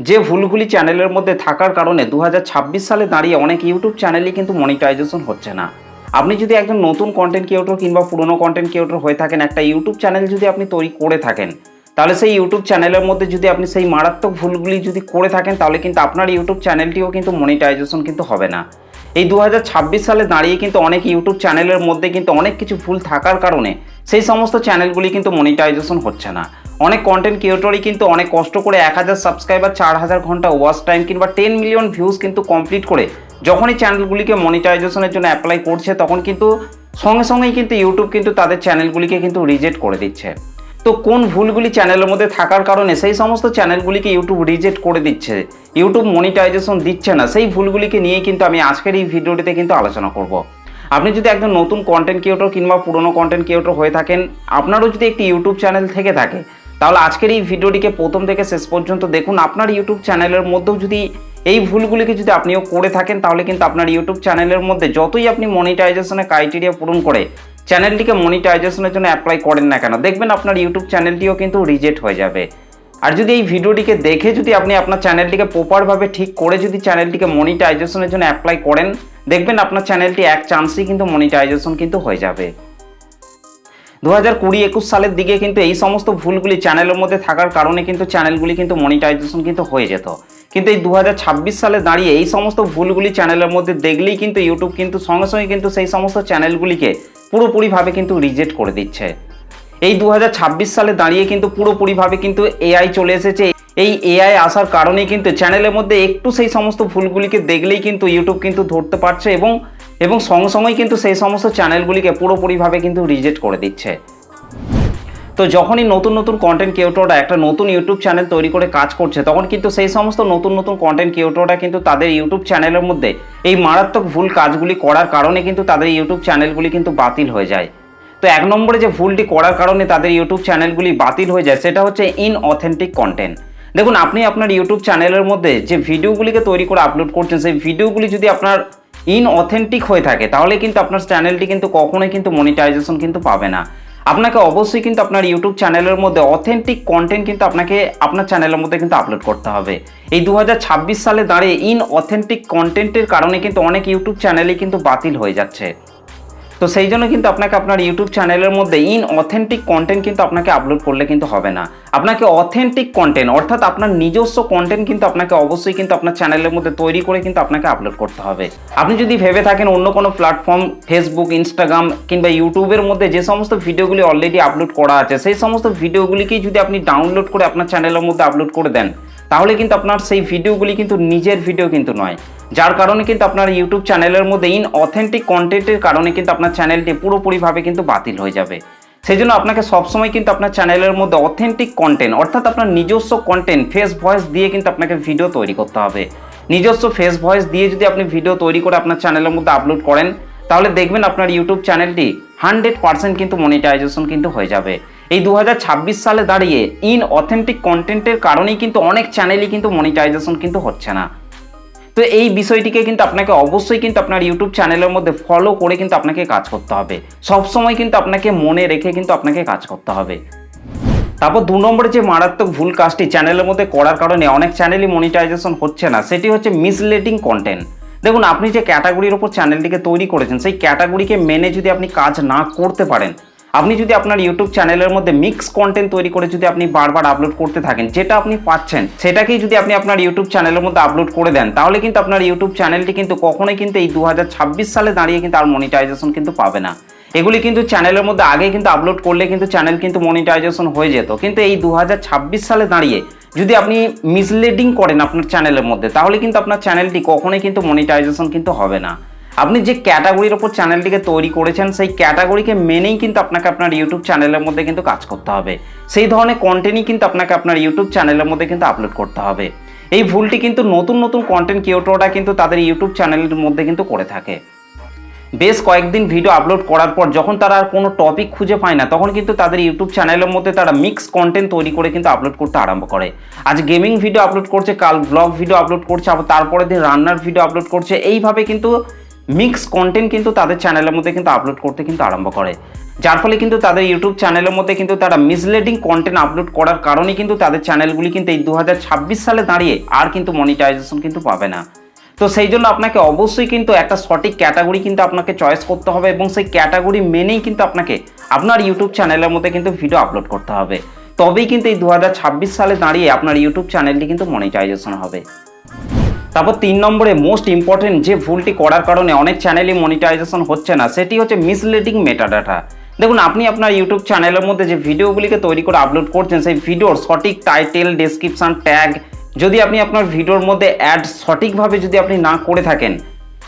যে ভুলগুলি চ্যানেলের মধ্যে থাকার কারণে 2026 সালে দাঁড়িয়ে অনেক ইউটিউব চ্যানেলই কিন্তু মনিটাইজেশন হচ্ছে না। আপনি যদি একজন নতুন কন্টেন্ট ক্রিয়েটর কিংবা পুরনো কন্টেন্ট ক্রিয়েটর হয়ে থাকেন, একটা ইউটিউব চ্যানেল যদি আপনি তৈরি করে থাকেন, তাহলে সেই ইউটিউব চ্যানেলের মধ্যে যদি আপনি সেই মারাত্মক ভুলগুলি যদি করে থাকেন, তাহলে কিন্তু আপনার ইউটিউব চ্যানেলটিও কিন্তু মনিটাইজেশন কিন্তু হবে না। এই 2026 সালে দাঁড়িয়ে কিন্তু অনেক ইউটিউব চ্যানেলের মধ্যে কিন্তু অনেক কিছু ভুল থাকার কারণে সেই সমস্ত চ্যানেলগুলি কিন্তু মনিটাইজেশন হচ্ছে না। অনেক কন্টেন্ট ক্রিয়েটরই কিন্তু অনেক কষ্ট করে 1000 সাবস্ক্রাইবার, 4000 ঘন্টা ওয়াচ টাইম কিংবা 10 মিলিয়ন ভিউজ কিন্তু কমপ্লিট করে যখনই চ্যানেলগুলিকে মনিটাইজেশনের জন্য অ্যাপ্লাই করছে, তখন কিন্তু সঙ্গে সঙ্গেই কিন্তু ইউটিউব কিন্তু তাদের চ্যানেলগুলিকে কিন্তু রিজেক্ট করে দিচ্ছে। তো কোন ভুলগুলি চ্যানেলের মধ্যে থাকার কারণে সেই সমস্ত চ্যানেলগুলিকে ইউটিউব রিজেক্ট করে দিচ্ছে, ইউটিউব মনিটাইজেশন দিচ্ছে না, সেই ভুলগুলিকে নিয়ে কিন্তু আমি আজকের এই ভিডিওটিতে কিন্তু আলোচনা করব। আপনি যদি একজন নতুন কন্টেন্ট ক্রিয়েটর কিংবা পুরনো কন্টেন্ট ক্রিয়েটর হয়ে থাকেন, আপনারও যদি একটি ইউটিউব চ্যানেল থেকে থাকে, তাহলে আজকের এই ভিডিওটিকে প্রথম থেকে শেষ পর্যন্ত দেখুন। আপনার ইউটিউব চ্যানেলের মধ্যেও যদি এই ভুলগুলিকে যদি আপনিও করে থাকেন, তাহলে কিন্তু আপনার ইউটিউব চ্যানেলের মধ্যে যতই আপনি মনিটাইজেশনের ক্রাইটেরিয়া পূরণ করে চ্যানেলটিকে মনিটাইজেশনের জন্য অ্যাপ্লাই করেন না কেন, দেখবেন আপনার ইউটিউব চ্যানেলটিও কিন্তু রিজেক্ট হয়ে যাবে। আর যদি এই ভিডিওটিকে দেখে যদি আপনি আপনার চ্যানেলটিকে প্রপারভাবে ঠিক করে যদি চ্যানেলটিকে মনিটাইজেশনের জন্য অ্যাপ্লাই করেন, দেখবেন আপনার চ্যানেলটি এক চান্সেই কিন্তু মনিটাইজেশন কিন্তু হয়ে যাবে। 2020-21 সালের দিকে কিন্তু এই সমস্ত ভুলগুলি চ্যানেলের মধ্যে থাকার কারণে কিন্তু চ্যানেলগুলি কিন্তু মনিটাইজেশন কিন্তু হয়ে যেত। কিন্তু এই 2026 সালে দাঁড়িয়ে এই সমস্ত ভুলগুলি চ্যানেলের মধ্যে দেখলেই কিন্তু ইউটিউব কিন্তু সঙ্গে সঙ্গে কিন্তু সেই সমস্ত চ্যানেলগুলিকে পুরোপুরিভাবে কিন্তু রিজেক্ট করে দিচ্ছে। এই 2026 সালে দাঁড়িয়ে কিন্তু পুরোপুরিভাবে কিন্তু এআই চলে এসেছে। এই এআই আসার কারণেই কিন্তু চ্যানেলের মধ্যে একটু সেই সমস্ত ভুলগুলিকে দেখলেই কিন্তু ইউটিউব কিন্তু ধরতে পারছে এবং সঙ্গে সঙ্গেই কিন্তু সেই সমস্ত চ্যানেলগুলিকে পুরোপুরিভাবে কিন্তু রিজেক্ট করে দিচ্ছে। তো যখনই নতুন নতুন কন্টেন্ট ক্রিয়েটররা একটা নতুন ইউটিউব চ্যানেল তৈরি করে কাজ করছে, তখন কিন্তু সেই সমস্ত নতুন নতুন কন্টেন্ট ক্রিয়েটররা কিন্তু তাদের ইউটিউব চ্যানেলের মধ্যে এই মারাত্মক ভুল কাজগুলি করার কারণে কিন্তু তাদের ইউটিউব চ্যানেলগুলি কিন্তু বাতিল হয়ে যায়। তো এক নম্বরে যে ভুলটি করার কারণে তাদের ইউটিউব চ্যানেলগুলি বাতিল হয়ে যায়, সেটা হচ্ছে ইনঅথেন্টিক কন্টেন্ট। দেখুন, আপনি আপনার ইউটিউব চ্যানেলের মধ্যে যে ভিডিওগুলিকে তৈরি করে আপলোড করছেন, সেই ভিডিওগুলি যদি আপনার ইনঅথেন্টিক হয়ে থাকে, তাহলে কিন্তু আপনার চ্যানেলটি কিন্তু কখনোই কিন্তু মনিটাইজেশন কিন্তু পাবে না। আপনাকে অবশ্যই কিন্তু আপনার ইউটিউব চ্যানেলের মধ্যে অথেন্টিক কন্টেন্ট কিন্তু আপনাকে আপনার চ্যানেলের মধ্যে কিন্তু আপলোড করতে হবে। এই 2026 সালে দাঁড়িয়ে ইনঅথেন্টিক কন্টেন্টের কারণে কিন্তু অনেক ইউটিউব চ্যানেলই কিন্তু বাতিল হয়ে যাচ্ছে। তো সেই জন্য কিন্তু আপনাকে আপনার ইউটিউব চ্যানেলের মধ্যে ইনঅথেন্টিক কন্টেন্ট কিন্তু আপনাকে আপলোড করলে কিন্তু হবে না। আপনাকে অথেন্টিক কন্টেন্ট অর্থাৎ আপনার নিজস্ব কন্টেন্ট কিন্তু আপনাকে অবশ্যই কিন্তু আপনার চ্যানেলের মধ্যে তৈরি করে কিন্তু আপনাকে আপলোড করতে হবে। আপনি যদি ভেবে থাকেন অন্য কোনো প্ল্যাটফর্ম, ফেসবুক, ইনস্টাগ্রাম কিংবা ইউটিউবের মধ্যে যে সমস্ত ভিডিওগুলি অলরেডি আপলোড করা আছে, সেই সমস্ত ভিডিওগুলিকেই যদি আপনি ডাউনলোড করে আপনার চ্যানেলের মধ্যে আপলোড করে দেন, তাহলে কিন্তু আপনার সেই ভিডিওগুলি কিন্তু নিজের ভিডিও কিন্তু নয়। যার কারণে কিন্তু আপনার ইউটিউব চ্যানেলের মধ্যে ইনঅথেন্টিক কন্টেন্টের কারণে কিন্তু আপনার চ্যানেলটি পুরোপুরিভাবে কিন্তু বাতিল হয়ে যাবে। সেই জন্য আপনাকে সবসময় কিন্তু আপনার চ্যানেলের মধ্যে অথেন্টিক কন্টেন্ট অর্থাৎ আপনার নিজস্ব কন্টেন্ট ফেস ভয়েস দিয়ে কিন্তু আপনাকে ভিডিও তৈরি করতে হবে। নিজস্ব ফেস ভয়েস দিয়ে যদি আপনি ভিডিও তৈরি করে আপনার চ্যানেলের মধ্যে আপলোড করেন, তাহলে দেখবেন আপনার ইউটিউব চ্যানেলটি 100% কিন্তু মনিটাইজেশন কিন্তু হয়ে যাবে। এই 2026 সালে দাঁড়িয়ে ইনঅথেন্টিক কন্টেন্টের কারণেই কিন্তু অনেক চ্যানেলই কিন্তু মনিটাইজেশন কিন্তু হচ্ছে না। তো এই বিষয়টিকে কিন্তু আপনাকে অবশ্যই কিন্তু আপনার ইউটিউব চ্যানেলের মধ্যে ফলো করে কিন্তু আপনাকে কাজ করতে হবে। সবসময় কিন্তু আপনাকে মনে রেখে কিন্তু আপনাকে কাজ করতে হবে। তারপর 2 নম্বরে যে মারাত্মক ভুল কাজটি চ্যানেলের মধ্যে করার কারণে অনেক চ্যানেলই মনিটাইজেশন হচ্ছে না, সেটি হচ্ছে মিসলিডিং কন্টেন্ট। দেখুন, আপনি যে ক্যাটাগরির উপর চ্যানেলটিকে তৈরি করেছেন, সেই ক্যাটাগরিকে মেনে যদি আপনি কাজ না করতে পারেন, আপনি যদি আপনার ইউটিউব চ্যানেলের মধ্যে মিক্স কন্টেন্ট তৈরি করে যদি আপনি বারবার আপলোড করতে থাকেন, যেটা আপনি পাচ্ছেন সেটাকেই যদি আপনি আপনার ইউটিউব চ্যানেলের মধ্যে আপলোড করে দেন, তাহলে কিন্তু আপনার ইউটিউব চ্যানেলটি কিন্তু কখনোই কিন্তু এই 2026 সালে দাঁড়িয়ে কিন্তু আর মনিটাইজেশন কিন্তু পাবে না। এগুলি কিন্তু চ্যানেলের মধ্যে আগে কিন্তু আপলোড করলে কিন্তু চ্যানেল কিন্তু মনিটাইজেশন হয়ে যেত, কিন্তু এই 2026 সালে দাঁড়িয়ে যদি আপনি মিসলিডিং করেন আপনার চ্যানেলের মধ্যে, তাহলে কিন্তু আপনার চ্যানেলটি কখনোই কিন্তু মনিটাইজেশন কিন্তু হবে না। আপনি যে ক্যাটাগরির ওপর চ্যানেলটিকে তৈরি করেছেন, সেই ক্যাটাগরিকে মেনেই কিন্তু আপনাকে আপনার ইউটিউব চ্যানেলের মধ্যে কিন্তু কাজ করতে হবে। সেই ধরনের কন্টেন্টই কিন্তু আপনাকে আপনার ইউটিউব চ্যানেলের মধ্যে কিন্তু আপলোড করতে হবে। এই ভুলটি কিন্তু নতুন নতুন কন্টেন্ট ক্রিয়েটররা কিন্তু তাদের ইউটিউব চ্যানেলের মধ্যে কিন্তু করে থাকে। বেশ কয়েকদিন ভিডিও আপলোড করার পর যখন তারা আর কোনো টপিক খুঁজে পায় না, তখন কিন্তু তাদের ইউটিউব চ্যানেলের মধ্যে তারা মিক্স কন্টেন্ট তৈরি করে কিন্তু আপলোড করতে আরম্ভ করে। আজ গেমিং ভিডিও আপলোড করছে, কাল ব্লগ ভিডিও আপলোড করছে, আবার তারপরের দিন রান্নার ভিডিও আপলোড করছে। এইভাবে কিন্তু মিক্স কন্টেন্ট কিন্তু তাদের চ্যানেলের মধ্যে কিন্তু আপলোড করতে কিন্তু আরম্ভ করে, যার ফলে কিন্তু তাদের ইউটিউব চ্যানেলের মধ্যে কিন্তু তারা মিসলিডিং কন্টেন্ট আপলোড করার কারণে কিন্তু তাদের চ্যানেলগুলি কিন্তু এই 2026 সালে দাঁড়িয়ে আর কিন্তু মনিটাইজেশন কিন্তু পাবে না। তো সেই জন্য আপনাকে অবশ্যই কিন্তু একটা সঠিক ক্যাটাগরি কিন্তু আপনাকে চয়েস করতে হবে এবং সেই ক্যাটাগরি মেনেই কিন্তু আপনাকে আপনার ইউটিউব চ্যানেলের মধ্যে কিন্তু ভিডিও আপলোড করতে হবে, তবেই কিন্তু এই 2026 সালে দাঁড়িয়ে আপনার ইউটিউব চ্যানেলটি কিন্তু মনিটাইজেশন হবে। তারপর 3 নম্বরে মোস্ট ইম্পর্টেন্ট যে ভুলটি করার কারণে অনেক চ্যানেলই মনিটাইজেশন হচ্ছে না, সেটি হচ্ছে মিসলিডিং মেটাডাটা। দেখুন, আপনি আপনার ইউটিউব চ্যানেলের মধ্যে যে ভিডিওগুলিকে তৈরি করে আপলোড করছেন, সেই ভিডিওর সঠিক টাইটেল, ডেসক্রিপশন, ট্যাগ যদি আপনি আপনার ভিডিওর মধ্যে অ্যাড সঠিকভাবে যদি আপনি না করে থাকেন,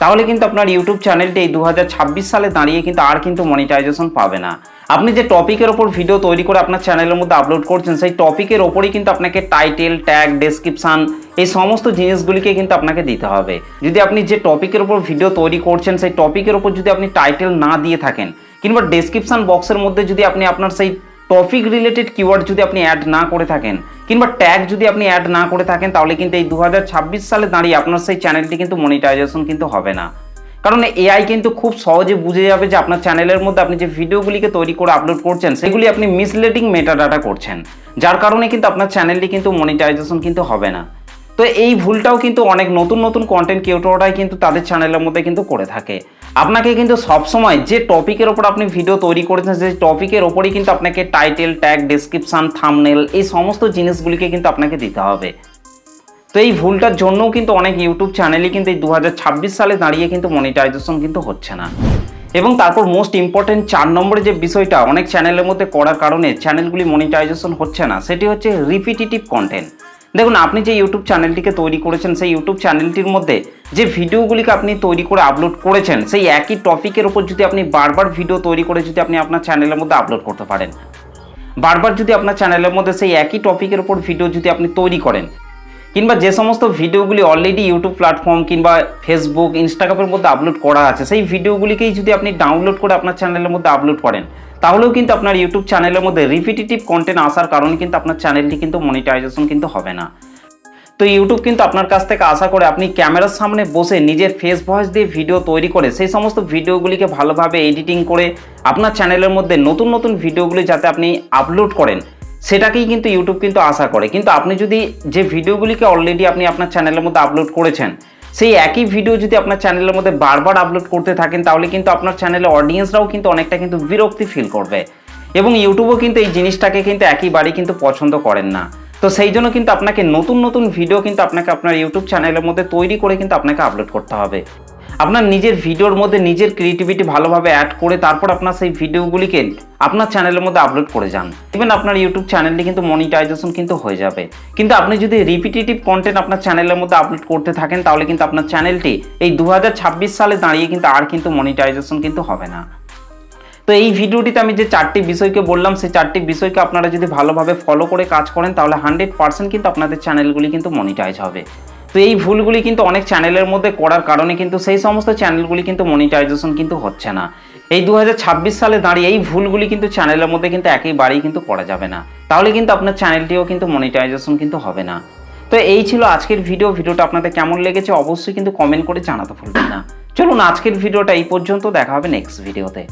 তাহলে কিন্তু আপনার ইউটিউব চ্যানেলটি এই 2026 সালে দাঁড়িয়ে কিন্তু আর কিন্তু মনিটাইজেশন পাবে না। আপনি যে টপিকের ওপর ভিডিও তৈরি করে আপনার চ্যানেলের মধ্যে আপলোড করছেন, সেই টপিকের ওপরই কিন্তু আপনাকে টাইটেল, ট্যাগ, ডেসক্রিপশন এই সমস্ত জিনিসগুলিকে কিন্তু আপনাকে দিতে হবে। যদি আপনি যে টপিকের ওপর ভিডিও তৈরি করছেন, সেই টপিকের ওপর যদি আপনি টাইটেল না দিয়ে থাকেন কিংবা ডেসক্রিপশন বক্সের মধ্যে যদি আপনি আপনার সেই টপিক রিলেটেড কিওয়ার্ড যদি আপনি অ্যাড না করে থাকেন কিংবা ট্যাগ যদি আপনি অ্যাড না করে থাকেন, তাহলে কিন্তু এই 2026 সালে দাঁড়িয়ে আপনার সেই চ্যানেলটি কিন্তু মনিটাইজেশন কিন্তু হবে না। কারণ এআই কিন্তু খুব সহজে বুঝে যাবে যে আপনার চ্যানেলের মধ্যে আপনি যে ভিডিওগুলিকে তৈরি করে আপলোড করছেন, সেগুলি আপনি মিসলিডিং মেটাডাটা করছেন, যার কারণে কিন্তু আপনার চ্যানেলটি কিন্তু মনিটাইজেশন কিন্তু হবে না। তো এই ভুলটাও কিন্তু অনেক নতুন নতুন কন্টেন্ট ক্রিয়েটররাই কিন্তু তাদের চ্যানেলের মধ্যে কিন্তু করে থাকে। আপনাকে কিন্তু সবসময় যে টপিকের ওপর আপনি ভিডিও তৈরি করেছেন, সেই টপিকের ওপরই কিন্তু আপনাকে টাইটেল, ট্যাগ, ডেসক্রিপশন, থাম্বনেল এই সমস্ত জিনিসগুলিকে কিন্তু আপনাকে দিতে হবে। তো এই ভুলটার জন্যও কিন্তু অনেক ইউটিউব চ্যানেলই কিন্তু এই 2026 সালে দাঁড়িয়ে কিন্তু মনিটাইজেশন কিন্তু হচ্ছে না। এবং তারপর মোস্ট ইম্পর্টেন্ট 4 নম্বরে যে বিষয়টা অনেক চ্যানেলের মধ্যে করার কারণে চ্যানেলগুলি মনিটাইজেশন হচ্ছে না, সেটি হচ্ছে রিপিটিটিভ কন্টেন্ট। দেখুন, আপনি যে ইউটিউব চ্যানেলটিকে তৈরি করেছেন, সেই ইউটিউব চ্যানেলটির মধ্যে যে ভিডিওগুলিকে আপনি তৈরি করে আপলোড করেছেন, সেই একই টপিকের ওপর যদি আপনি বারবার ভিডিও তৈরি করে যদি আপনি আপনার চ্যানেলের মধ্যে আপলোড করতে পারেন, বারবার যদি আপনার চ্যানেলের মধ্যে সেই একই টপিকের ওপর ভিডিও যদি আপনি তৈরি করেন, কিংবা যে সমস্ত ভিডিওগুলি অলরেডি ইউটিউব প্ল্যাটফর্ম কিংবা ফেসবুক, ইনস্টাগ্রামের মধ্যে আপলোড করা আছে, সেই ভিডিওগুলিকেই যদি আপনি ডাউনলোড করে আপনার চ্যানেলের মধ্যে আপলোড করেন, তাহলেও কিন্তু আপনার ইউটিউব চ্যানেলের মধ্যে রিপিটিটিভ কন্টেন্ট আসার কারণে কিন্তু আপনার চ্যানেলটি কিন্তু মনিটাইজেশন কিন্তু হবে না। তো ইউটিউব কিন্তু আপনার কাছ থেকে আশা করে আপনি ক্যামেরার সামনে বসে নিজের ফেস ভয়েস দিয়ে ভিডিও তৈরি করে সেই সমস্ত ভিডিওগুলিকে ভালোভাবে এডিটিং করে আপনার চ্যানেলের মধ্যে নতুন নতুন ভিডিওগুলি যাতে আপনি আপলোড করেন, সেটাকেই কিন্তু ইউটিউব কিন্তু আশা করে। কিন্তু আপনি যদি যে ভিডিওগুলিকে অলরেডি আপনি আপনার চ্যানেলের মধ্যে আপলোড করেছেন, সেই একই ভিডিও যদি আপনার চ্যানেলের মধ্যে বারবার আপলোড করতে থাকেন, তাহলে কিন্তু আপনার চ্যানেলের অডিয়েন্সরাও কিন্তু অনেকটা কিন্তু বিরক্তি ফিল করবে এবং ইউটিউবও কিন্তু এই জিনিসটাকে কিন্তু একেবারেই কিন্তু পছন্দ করেন না। তো সেই জন্য কিন্তু আপনাকে নতুন নতুন ভিডিও কিন্তু আপনাকে আপনার ইউটিউব চ্যানেলের মধ্যে তৈরি করে কিন্তু আপনাকে আপলোড করতে হবে। আপনার নিজের ভিডিওর মধ্যে নিজের ক্রিয়েটিভিটি ভালোভাবে অ্যাড করে তারপর আপনার সেই ভিডিওগুলিকে আপনার চ্যানেলের মধ্যে আপলোড করে যান, ইভেন আপনার ইউটিউব চ্যানেলটি কিন্তু মনিটাইজেশন কিন্তু হয়ে যাবে। কিন্তু আপনি যদি রিপিটিটিভ কন্টেন্ট আপনার চ্যানেলের মধ্যে আপলোড করতে থাকেন, তাহলে কিন্তু আপনার চ্যানেলটি এই 2026 সালে দাঁড়িয়ে কিন্তু আর কিন্তু মনিটাইজেশন কিন্তু হবে না। তো এই ভিডিওটিতে আমি যে 4টি বিষয়কে বললাম, সেই 4টি বিষয়কে আপনারা যদি ভালোভাবে ফলো করে কাজ করেন, তাহলে 100% কিন্তু আপনাদের চ্যানেলগুলি কিন্তু মনিটাইজ হবে। তো এই ভুলগুলি কিন্তু অনেক চ্যানেলের মধ্যে করার কারণে কিন্তু সেই সমস্ত চ্যানেলগুলি কিন্তু মনিটাইজেশন কিন্তু হচ্ছে না। এই 2026 সালে দাঁড়িয়ে এই ভুলগুলি কিন্তু চ্যানেলের মধ্যে কিন্তু একেবারেই কিন্তু করা যাবে না, তাহলে কিন্তু আপনার চ্যানেলটিও কিন্তু মনিটাইজেশন কিন্তু হবে না। তো এই ছিল আজকের ভিডিওটা আপনাদের কেমন লেগেছে অবশ্যই কিন্তু কমেন্ট করে জানাতে ভুলবেন না। চলুন আজকের ভিডিওটা এই পর্যন্ত, দেখা হবে নেক্সট ভিডিওতে।